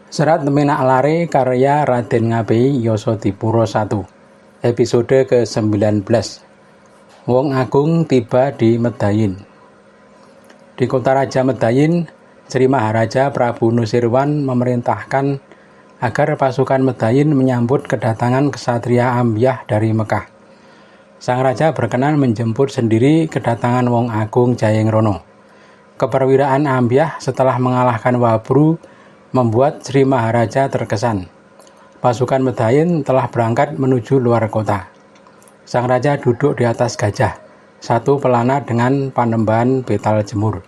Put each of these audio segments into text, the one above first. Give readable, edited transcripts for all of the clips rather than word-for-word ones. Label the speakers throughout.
Speaker 1: Serat Menak Lare karya Raden Ngabei Yasadipura I, episode ke-19. Wong Agung tiba di Medayin. Di kota Raja Medayin, Sri Maharaja Prabu Nusirwan memerintahkan agar pasukan Medayin menyambut kedatangan ksatria Ambyah dari Mekah. Sang Raja berkenan menjemput sendiri kedatangan Wong Agung Jayengrono. Keperwiraan Ambyah setelah mengalahkan Wabru membuat Sri Maharaja terkesan. Pasukan Medayin telah berangkat menuju luar kota. Sang Raja duduk di atas gajah, satu pelana dengan panembahan betal jemur.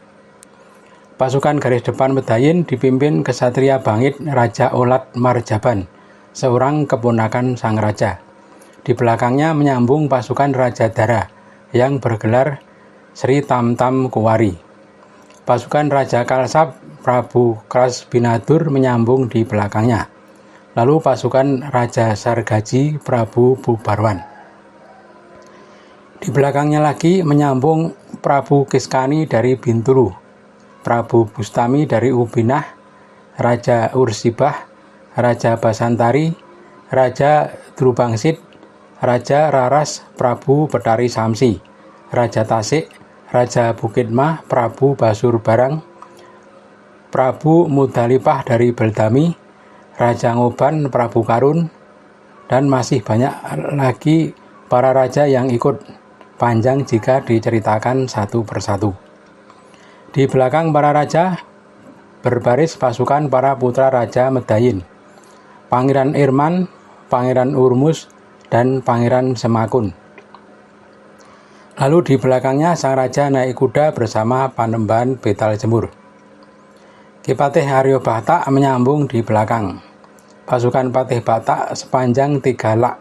Speaker 1: Pasukan garis depan Medayin dipimpin Ksatria Bangit Raja Olat Marjaban, seorang keponakan Sang Raja. Di belakangnya menyambung pasukan Raja Dara yang bergelar Sri Tamtam Kuwari. Pasukan Raja Kalsab Prabu Krasbinadur menyambung di belakangnya. Lalu pasukan Raja Sargaji Prabu Bubarwan. Di belakangnya lagi menyambung Prabu Kiskani dari Bintulu, Prabu Bustami dari Ubinah, Raja Ursibah, Raja Basantari, Raja Drubangsit, Raja Raras Prabu Betari Samsi, Raja Tasik, Raja Bukitmah Prabu Basur Barang, Prabu Mudalipah dari Beldami, Raja Ngoban Prabu Karun, dan masih banyak lagi para raja yang ikut, panjang jika diceritakan satu persatu. Di belakang para raja berbaris pasukan para putra Raja Medayin, Pangeran Irman, Pangeran Urmus, dan Pangeran Semakun. Lalu di belakangnya sang raja naik kuda bersama panembahan betal jemur. Ki Patih Aryo Batak menyambung di belakang. Pasukan Patih Batak sepanjang 3 lak.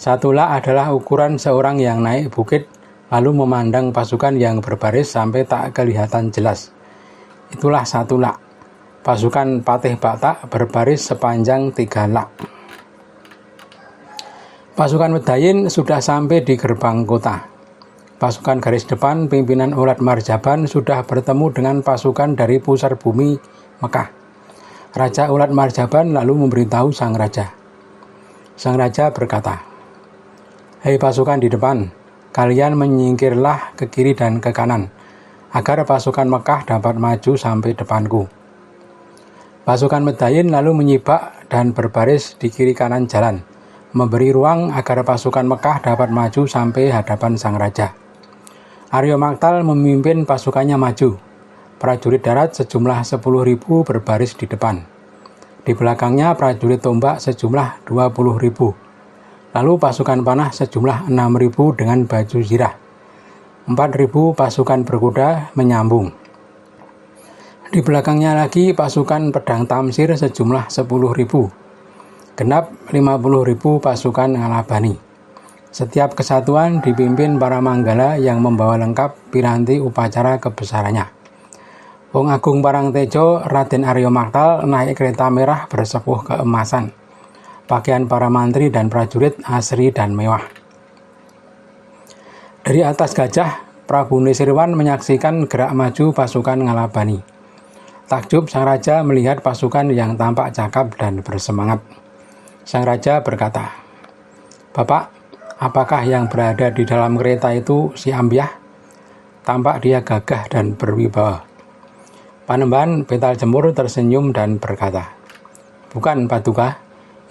Speaker 1: 1 lak adalah ukuran seorang yang naik bukit lalu memandang pasukan yang berbaris sampai tak kelihatan jelas. Itulah 1 lak. Pasukan Patih Batak berbaris sepanjang 3 lak. Pasukan Medayin sudah sampai di gerbang kota. Pasukan garis depan pimpinan Olat Marjaban sudah bertemu dengan pasukan dari pusar bumi Mekah. Raja Olat Marjaban lalu memberitahu sang raja. Sang raja berkata, "Hei pasukan di depan, kalian menyingkirlah ke kiri dan ke kanan, agar pasukan Mekah dapat maju sampai depanku." Pasukan Medayin lalu menyibak dan berbaris di kiri kanan jalan, memberi ruang agar pasukan Mekah dapat maju sampai hadapan sang raja. Aryo Maktal memimpin pasukannya maju. Prajurit darat sejumlah 10.000 berbaris di depan. Di belakangnya prajurit tombak sejumlah 20.000. Lalu pasukan panah sejumlah 6.000 dengan baju zirah. 4.000 pasukan berkuda menyambung. Di belakangnya lagi pasukan pedang tamsir sejumlah 10.000. Genap 50.000 pasukan Ngalabani. Setiap kesatuan dipimpin para manggala yang membawa lengkap piranti upacara kebesarannya. Wong Agung Parangtejo Raden Aryo Maktal naik kereta merah bersepuh keemasan. Pakaian para mantri dan prajurit asri dan mewah. Dari atas gajah, Prabu Nusirwan menyaksikan gerak maju pasukan Ngalabani. Takjub sang raja melihat pasukan yang tampak cakap dan bersemangat. Sang raja berkata, "Bapak, apakah yang berada di dalam kereta itu si Ambyah? Tampak dia gagah dan berwibawa." Panembahan betal jemur tersenyum dan berkata, "Bukan Paduka,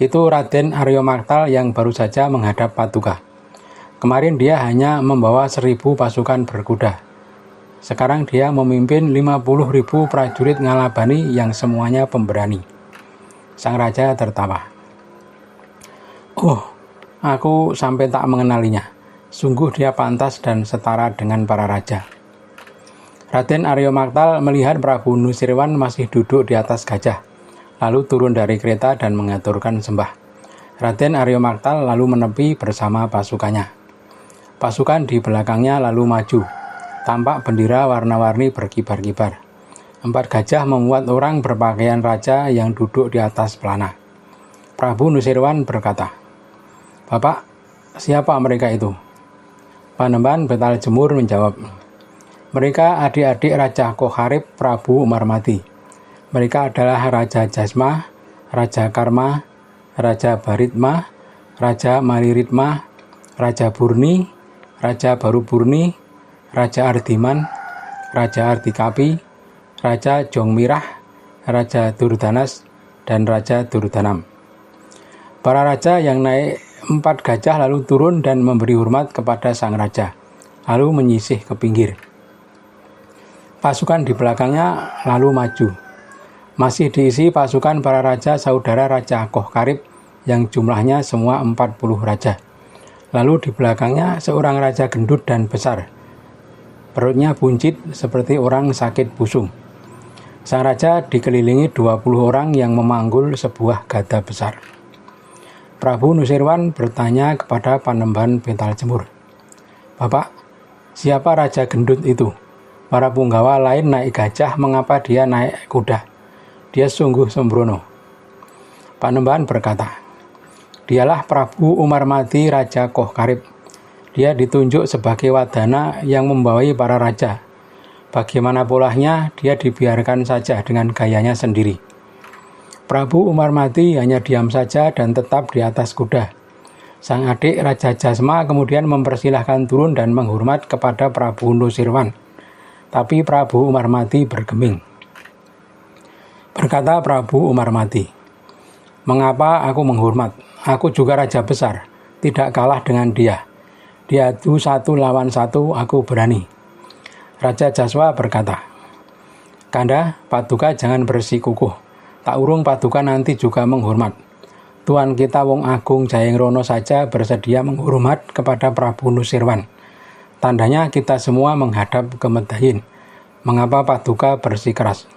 Speaker 1: itu Raden Aryo Maktal yang baru saja menghadap Paduka. Kemarin dia hanya membawa 1.000 pasukan berkuda. Sekarang dia memimpin 50.000 prajurit Ngalabani yang semuanya pemberani." Sang raja tertawa. "Oh, aku sampai tak mengenalinya. Sungguh dia pantas dan setara dengan para raja." Raden Aryo Maktal melihat Prabu Nusirwan masih duduk di atas gajah, lalu turun dari kereta dan mengaturkan sembah. Raden Aryo Maktal lalu menepi bersama pasukannya. Pasukan di belakangnya lalu maju. Tampak bendera warna-warni berkibar-kibar. 4 gajah memuat orang berpakaian raja yang duduk di atas pelana. Prabu Nusirwan berkata, "Bapak, siapa mereka itu?" Panembahan betal jemur menjawab, "Mereka adik-adik Raja Koharib Prabu Umarmati. Mereka adalah Raja Jasma, Raja Karma, Raja Baritma, Raja Maliritma, Raja Burni, Raja Baruburni, Raja Ardiman, Raja Ardikapi, Raja Jongmirah, Raja Durdanas, dan Raja Durdanam. Para raja yang naik 4 gajah lalu turun dan memberi hormat kepada sang raja, lalu menyisih ke pinggir. Pasukan di belakangnya lalu maju. Masih diisi pasukan para raja saudara Raja Kohkarib yang jumlahnya semua 40 raja. Lalu di belakangnya seorang raja gendut dan besar. Perutnya buncit seperti orang sakit busung. Sang raja dikelilingi 20 orang yang memanggul sebuah gada besar. Prabu Nusirwan bertanya kepada Panembahan Betal Jemur, "Bapak, siapa raja gendut itu? Para punggawa lain naik gajah, mengapa dia naik kuda? Dia sungguh sembrono." Panembahan berkata, "Dialah Prabu Umarmati Raja Kohkarib. Dia ditunjuk sebagai wadana yang membawai para raja. Bagaimana polanya, dia dibiarkan saja dengan gayanya sendiri." Prabu Umarmati hanya diam saja dan tetap di atas kuda. Sang adik Raja Jasma kemudian mempersilahkan turun dan menghormat kepada Prabu Nusirwan. Tapi Prabu Umarmati bergeming. Berkata Prabu Umarmati, "Mengapa aku menghormat? Aku juga raja besar, tidak kalah dengan dia. Diadu 1 lawan 1, aku berani." Raja Jaswa berkata, "Kanda, Paduka jangan bersikukuh. Tak urung Paduka nanti juga menghormat. Tuan kita Wong Agung Jayangrono saja bersedia menghormat kepada Prabu Nusirwan. Tandanya kita semua menghadap ke Medayin. Mengapa Paduka bersikeras?"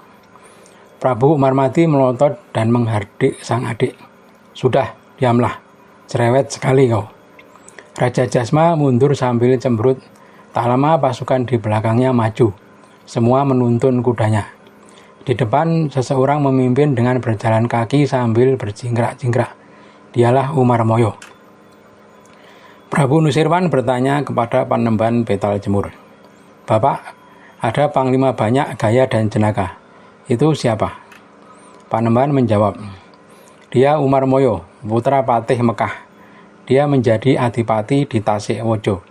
Speaker 1: Prabu Umarmati melotot dan menghardik sang adik. "Sudah, diamlah. Cerewet sekali kau." Raja Jasma mundur sambil cemberut. Tak lama pasukan di belakangnya maju. Semua menuntun kudanya. Di depan seseorang memimpin dengan berjalan kaki sambil berjingkrak-jingkrak. Dialah Umarmoyo. Prabu Nusirwan bertanya kepada Panembahan Betal Jemur, "Bapak, ada panglima banyak gaya dan jenaka. Itu siapa?" Panembahan menjawab, "Dia Umarmoyo, putra Patih Mekah. Dia menjadi adipati di Tasikwojo.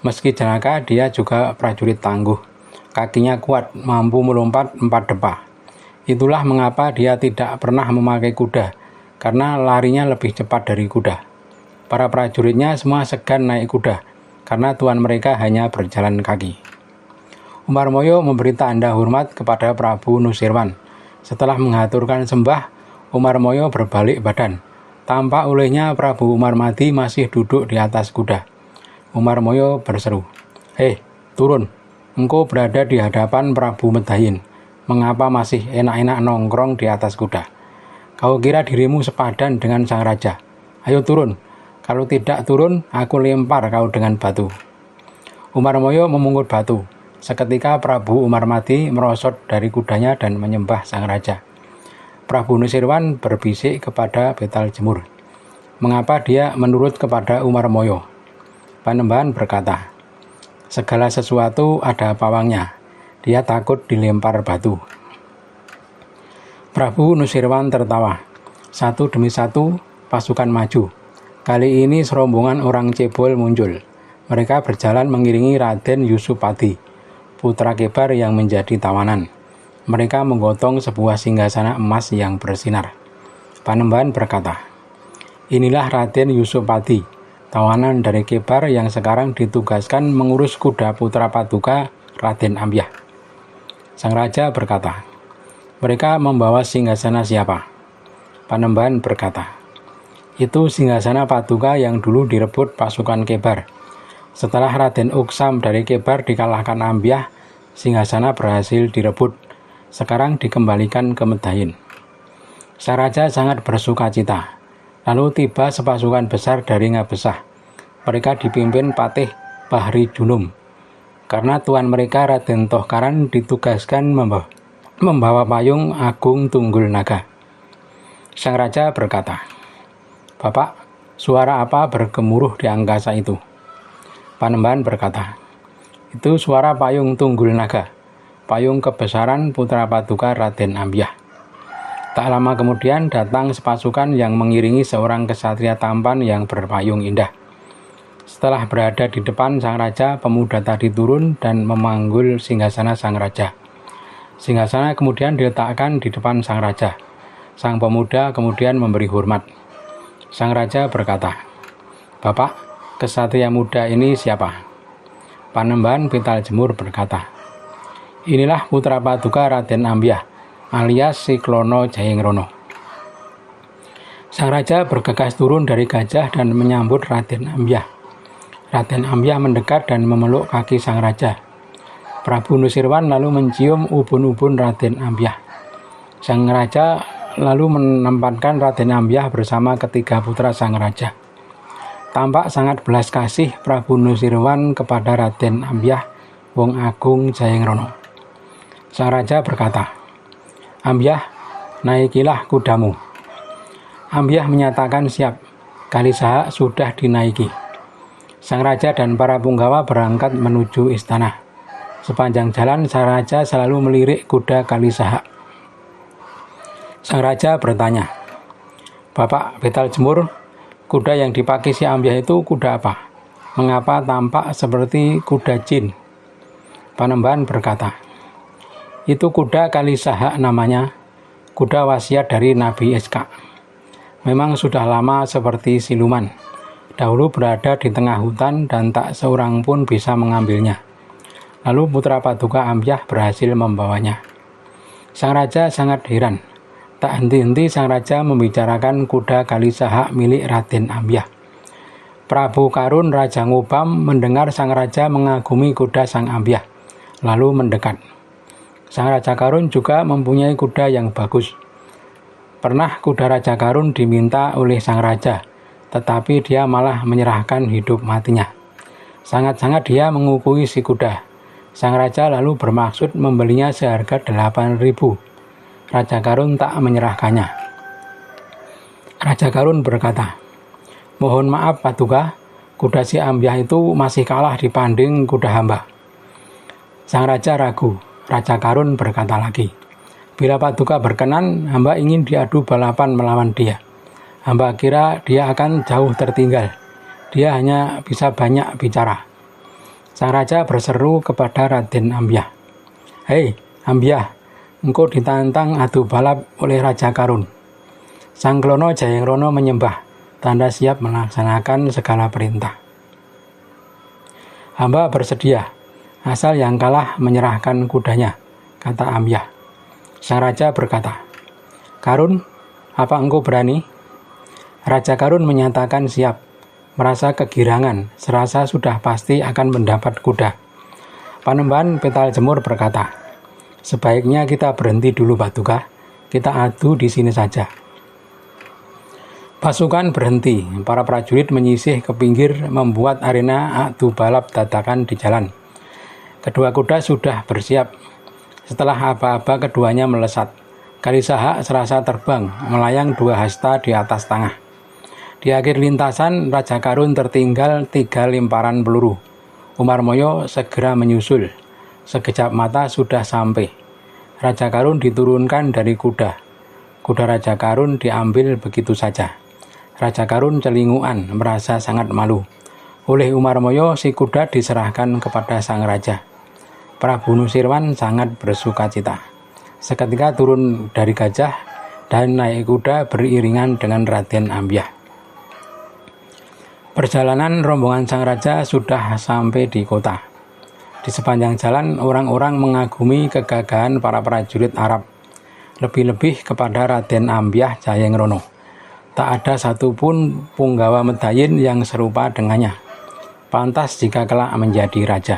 Speaker 1: Meski jenaka, dia juga prajurit tangguh. Kakinya kuat, mampu melompat 4 depa. Itulah mengapa dia tidak pernah memakai kuda, karena larinya lebih cepat dari kuda. Para prajuritnya semua segan naik kuda, karena tuan mereka hanya berjalan kaki." Umarmoyo memberi tanda hormat kepada Prabu Nusirwan. Setelah mengaturkan sembah, Umarmoyo berbalik badan. Tampak olehnya Prabu Umarmati masih duduk di atas kuda. Umarmoyo berseru, "Hei, turun. Engkau berada di hadapan Prabu Medayin. Mengapa masih enak-enak nongkrong di atas kuda? Kau kira dirimu sepadan dengan sang raja? Ayo turun. Kalau tidak turun, aku lempar kau dengan batu." Umarmoyo memungut batu. Seketika Prabu Umarmati merosot dari kudanya dan menyembah sang raja. Prabu Nusirwan berbisik kepada Betal Jemur, "Mengapa dia menurut kepada Umarmoyo?" Panembahan berkata, "Segala sesuatu ada pawangnya. Dia takut dilempar batu." Prabu Nusirwan tertawa. Satu demi satu pasukan maju. Kali ini serombongan orang cebol muncul. Mereka berjalan mengiringi Raden Yusupati, putra Kebar yang menjadi tawanan. Mereka menggotong sebuah singgasana emas yang bersinar. Panembahan berkata, "Inilah Raden Yusupati, tawanan dari Kebar yang sekarang ditugaskan mengurus kuda putra Paduka Raden Ambyah." Sang raja berkata, "Mereka membawa singgasana siapa?" Panembahan berkata, "Itu singgasana Paduka yang dulu direbut pasukan Kebar. Setelah Raden Uksam dari Kebar dikalahkan Ambyah, singgasana berhasil direbut. Sekarang dikembalikan ke Medayin." Sang raja sangat bersukacita. Lalu tiba sepasukan besar dari Ngabesah. Mereka dipimpin Patih Bahri Junum. Karena tuan mereka Raden Tohkaran ditugaskan membawa payung Agung Tunggul Naga. Sang raja berkata, "Bapak, suara apa bergemuruh di angkasa itu?" Panembahan berkata, "Itu suara payung Tunggul Naga, payung kebesaran putra Paduka Raden Ambyah." Tak lama kemudian datang sepasukan yang mengiringi seorang kesatria tampan yang berpayung indah. Setelah berada di depan sang raja, pemuda tadi turun dan memanggul singgasana sang raja. Singgasana kemudian diletakkan di depan sang raja. Sang pemuda kemudian memberi hormat. Sang raja berkata, "Bapak, kesatria muda ini siapa?" Panembahan Pital Jemur berkata, "Inilah putra paduka Raden Ambyah, alias Siklono Jayengrono." Sang raja bergegas turun dari gajah dan menyambut Raden Ambyah. Raden Ambyah mendekat dan memeluk kaki sang raja. Prabu Nusirwan lalu mencium ubun-ubun Raden Ambyah. Sang raja lalu menempatkan Raden Ambyah bersama ketiga putra sang raja. Tampak sangat belas kasih Prabu Nusirwan kepada Raden Ambyah, Wong Agung Jayengrono. Sang raja berkata, "Ambyah, naikilah kudamu." Ambyah menyatakan siap. Kalisahak sudah dinaiki. Sang raja dan para punggawa berangkat menuju istana. Sepanjang jalan sang raja selalu melirik kuda Kalisahak. Sang raja bertanya, "Bapak Pital Jemur, kuda yang dipakai si Ambyah itu kuda apa? Mengapa tampak seperti kuda jin?" Panembahan berkata, "Itu kuda Kalisahak namanya, kuda wasiat dari Nabi Iska. Memang sudah lama seperti siluman. Dahulu berada di tengah hutan dan tak seorang pun bisa mengambilnya. Lalu putra paduka Ambyah berhasil membawanya." Sang raja sangat heran. Tak henti-henti sang raja membicarakan kuda Kalisahak milik Raden Ambyah. Prabu Karun Raja Ngobam mendengar sang raja mengagumi kuda sang Ambyah, lalu mendekat. Sang Raja Karun juga mempunyai kuda yang bagus. Pernah kuda Raja Karun diminta oleh sang raja, tetapi dia malah menyerahkan hidup matinya. Sangat-sangat dia mengukui si kuda. Sang raja lalu bermaksud membelinya seharga 8.000. Raja Karun tak menyerahkannya. Raja Karun berkata, "Mohon maaf paduka, kuda si Ambyah itu masih kalah dibanding kuda hamba." Sang raja ragu. Raja Karun berkata lagi, "Bila paduka berkenan, hamba ingin diadu balapan melawan dia. Hamba kira dia akan jauh tertinggal. Dia hanya bisa banyak bicara." Sang raja berseru kepada Raden Ambyah, "Hei Ambyah, engkau ditantang adu balap oleh Raja Karun." Sang Klono Jayengrono menyembah, tanda siap melaksanakan segala perintah. "Hamba bersedia, asal yang kalah menyerahkan kudanya," kata Ambyah. Sang raja berkata, "Karun, apa engkau berani?" Raja Karun menyatakan siap, merasa kegirangan, serasa sudah pasti akan mendapat kuda. Panembahan Pital Jemur berkata, "Sebaiknya kita berhenti dulu paduka, kita adu di sini saja." Pasukan berhenti, para prajurit menyisih ke pinggir membuat arena adu balap dadakan di jalan. Kedua kuda sudah bersiap. Setelah aba-aba keduanya melesat. Kalisahak serasa terbang, melayang 2 hasta di atas tangah. Di akhir lintasan, Raja Karun tertinggal 3 lemparan peluru. Umarmoyo segera menyusul. Sekejap mata sudah sampai. Raja Karun diturunkan dari kuda. Kuda Raja Karun diambil begitu saja. Raja Karun celingukan, merasa sangat malu. Oleh Umarmoyo, si kuda diserahkan kepada sang raja. Prabu Nusirwan sangat bersukacita. Seketika turun dari gajah dan naik kuda beriringan dengan Raden Ambyah. Perjalanan rombongan sang raja sudah sampai di kota. Di sepanjang jalan, orang-orang mengagumi kegagahan para prajurit Arab, lebih-lebih kepada Raden Ambyah Jayengrono. Tak ada satupun punggawa Medayin yang serupa dengannya. Pantas jika kelak menjadi raja.